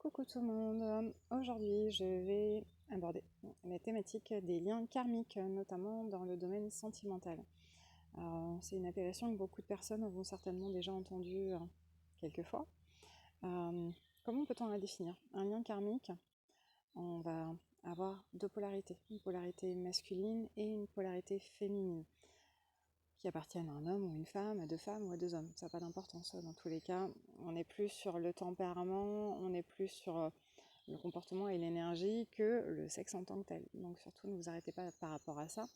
Coucou tout le monde, aujourd'hui je vais aborder la thématique des liens karmiques, notamment dans le domaine sentimental. C'est une appellation que beaucoup de personnes ont certainement déjà entendue quelques fois. Comment peut-on la définir? Un lien karmique, on va avoir deux polarités, une polarité masculine et une polarité féminine, qui appartiennent à un homme ou une femme, à deux femmes ou à deux hommes. Ça n'a pas d'importance. Dans tous les cas, on est plus sur le tempérament, on est plus sur le comportement et l'énergie que le sexe en tant que tel. Donc surtout, ne vous arrêtez pas par rapport à ça.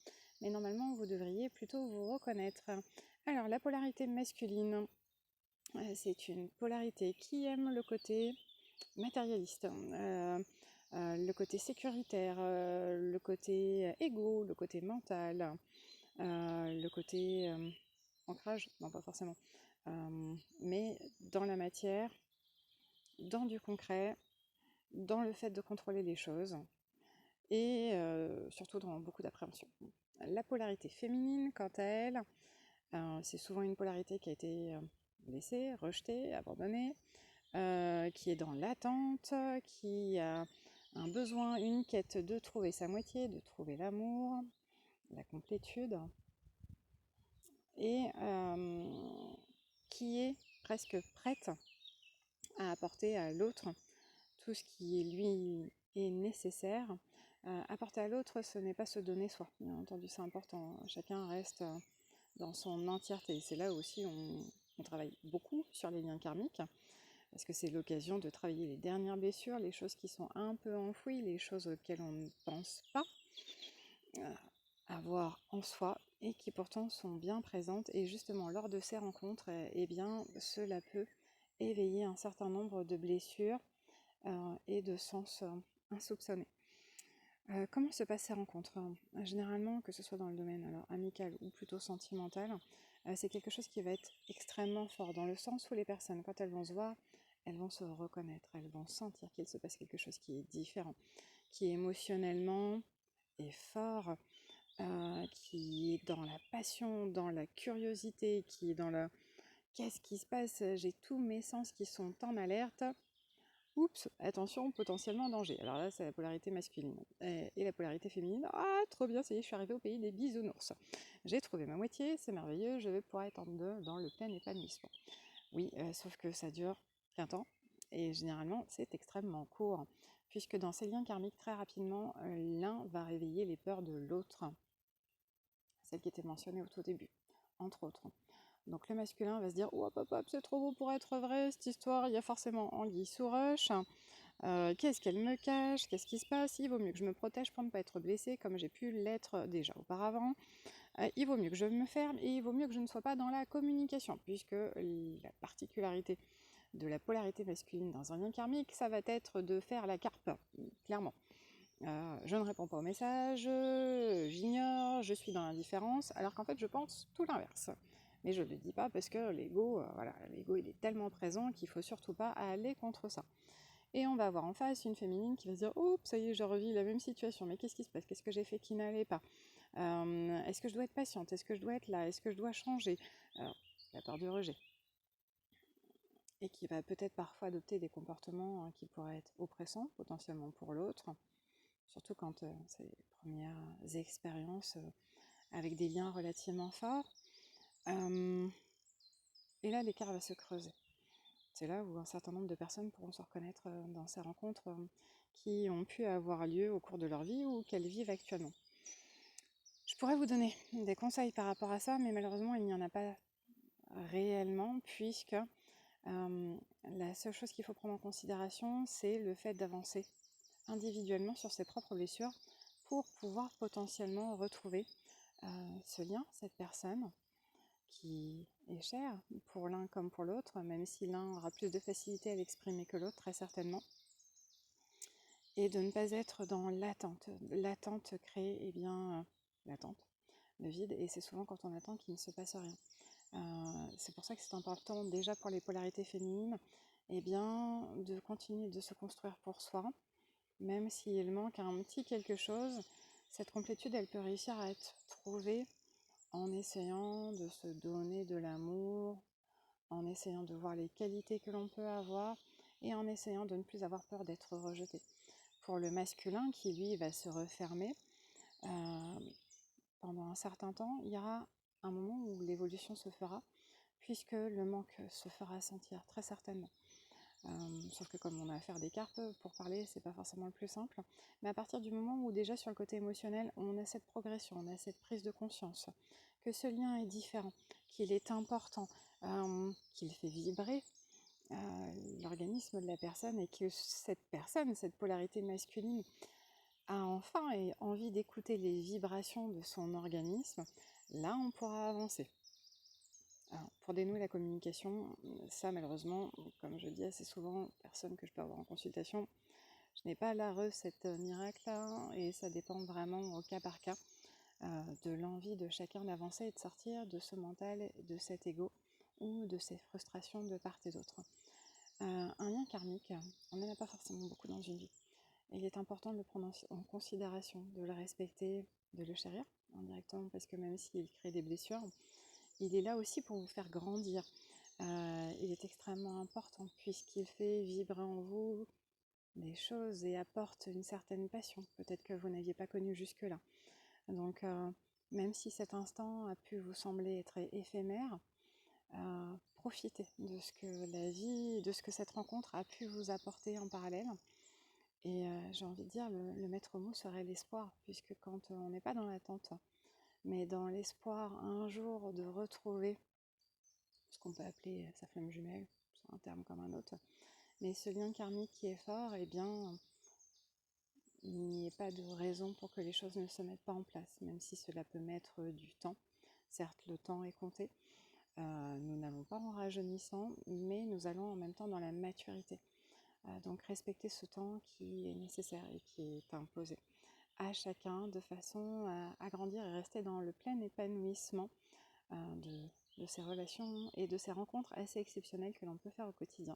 Mais normalement, vous devriez plutôt vous reconnaître. Alors, la polarité masculine, c'est une polarité qui aime le côté matérialiste, le côté sécuritaire, le côté égo, le côté mental, le côté ancrage, non pas forcément, mais dans la matière, dans du concret, dans le fait de contrôler les choses et surtout dans beaucoup d'appréhension. La polarité féminine, quant à elle, c'est souvent une polarité qui a été laissée, rejetée, abandonnée, qui est dans l'attente, qui a un besoin, une quête de trouver sa moitié, de trouver l'amour, la complétude, et qui est presque prête à apporter à l'autre tout ce qui lui est nécessaire. Apporter à l'autre, ce n'est pas se donner soi. Bien entendu, c'est important. Chacun reste dans son entièreté. C'est là aussi on travaille beaucoup sur les liens karmiques, parce que c'est l'occasion de travailler les dernières blessures, les choses qui sont un peu enfouies, les choses auxquelles on ne pense pas avoir en soi et qui pourtant sont bien présentes. Et justement, lors de ces rencontres, eh bien, cela peut éveiller un certain nombre de blessures et de sens insoupçonnés. Comment se passent ces rencontres? Généralement, que ce soit dans le domaine amical ou plutôt sentimental, c'est quelque chose qui va être extrêmement fort, dans le sens où les personnes, quand elles vont se voir, elles vont se reconnaître, elles vont sentir qu'il se passe quelque chose qui est différent, qui émotionnellement est fort, qui est dans la passion, dans la curiosité, qui est dans le qu'est-ce qui se passe, j'ai tous mes sens qui sont en alerte. Oups, attention, potentiellement danger. Alors là, c'est la polarité masculine. Et la polarité féminine, ah, trop bien, ça y est, je suis arrivée au pays des bisounours. J'ai trouvé ma moitié, c'est merveilleux, je vais pouvoir être dans le plein épanouissement. Oui, sauf que ça dure qu'un temps, et généralement, c'est extrêmement court, puisque dans ces liens karmiques, très rapidement, l'un va réveiller les peurs de l'autre, celle qui était mentionnée au tout début, entre autres. Donc le masculin va se dire « Oh, hop, hop, c'est trop beau pour être vrai, cette histoire, il y a forcément anguille sous roche. Qu'est-ce qu'elle me cache? Qu'est-ce qui se passe? Il vaut mieux que je me protège pour ne pas être blessée comme j'ai pu l'être déjà auparavant. Il vaut mieux que je me ferme et il vaut mieux que je ne sois pas dans la communication, puisque la particularité de la polarité masculine dans un lien karmique, ça va être de faire la carpe, clairement. Je ne réponds pas aux messages, j'ignore, je suis dans l'indifférence, alors qu'en fait je pense tout l'inverse. Mais je ne le dis pas parce que l'ego, voilà, l'ego il est tellement présent qu'il ne faut surtout pas aller contre ça. Et on va avoir en face une féminine qui va se dire « Oups, ça y est, je revis la même situation, mais qu'est-ce qui se passe? Qu'est-ce que j'ai fait qui n'allait pas? Est-ce que je dois être patiente? Est-ce que je dois être là? Est-ce que je dois changer ?» Alors, la peur du rejet. Et qui va peut-être parfois adopter des comportements qui pourraient être oppressants, potentiellement pour l'autre, surtout quand c'est les premières expériences avec des liens relativement forts. Et là, l'écart va se creuser. C'est là où un certain nombre de personnes pourront se reconnaître dans ces rencontres qui ont pu avoir lieu au cours de leur vie ou qu'elles vivent actuellement. Je pourrais vous donner des conseils par rapport à ça, mais malheureusement, il n'y en a pas réellement, puisque la seule chose qu'il faut prendre en considération, c'est le fait d'avancer individuellement sur ses propres blessures pour pouvoir potentiellement retrouver ce lien, cette personne qui est chère pour l'un comme pour l'autre, même si l'un aura plus de facilité à l'exprimer que l'autre, très certainement. Et de ne pas être dans l'attente. L'attente crée, l'attente, le vide, et c'est souvent quand on attend qu'il ne se passe rien. C'est pour ça que c'est important, déjà pour les polarités féminines, de continuer de se construire pour soi, même s'il manque un petit quelque chose. Cette complétude, elle peut réussir à être trouvée en essayant de se donner de l'amour, en essayant de voir les qualités que l'on peut avoir, et en essayant de ne plus avoir peur d'être rejeté. Pour le masculin qui lui va se refermer, pendant un certain temps, il y aura un moment où l'évolution se fera, puisque le manque se fera sentir très certainement. Sauf que comme on a affaire des carpes, pour parler, c'est pas forcément le plus simple. Mais à partir du moment où déjà sur le côté émotionnel, on a cette progression, on a cette prise de conscience, que ce lien est différent, qu'il est important, qu'il fait vibrer l'organisme de la personne et que cette personne, cette polarité masculine, a enfin envie d'écouter les vibrations de son organisme, là on pourra avancer. Alors, pour dénouer la communication, ça malheureusement, comme je dis assez souvent aux personnes que je peux avoir en consultation, je n'ai pas la recette miracle et ça dépend vraiment au cas par cas de l'envie de chacun d'avancer et de sortir de ce mental, de cet ego ou de ces frustrations de part et d'autre. Un lien karmique, on n'en a pas forcément beaucoup dans une vie. Et il est important de le prendre en considération, de le respecter, de le chérir indirectement, parce que même s'il crée des blessures, il est là aussi pour vous faire grandir. Il est extrêmement important puisqu'il fait vibrer en vous des choses et apporte une certaine passion, peut-être que vous n'aviez pas connu jusque-là. Donc, même si cet instant a pu vous sembler être éphémère, profitez de ce que la vie, de ce que cette rencontre a pu vous apporter en parallèle. Et j'ai envie de dire, le maître mot serait l'espoir, puisque quand on n'est pas dans l'attente, mais dans l'espoir un jour de retrouver ce qu'on peut appeler sa flamme jumelle, c'est un terme comme un autre, mais ce lien karmique qui est fort, eh bien, il n'y a pas de raison pour que les choses ne se mettent pas en place, même si cela peut mettre du temps. Certes, le temps est compté, nous n'allons pas en rajeunissant, mais nous allons en même temps dans la maturité. Donc respecter ce temps qui est nécessaire et qui est imposé à chacun de façon à grandir et rester dans le plein épanouissement de ces relations et de ces rencontres assez exceptionnelles que l'on peut faire au quotidien.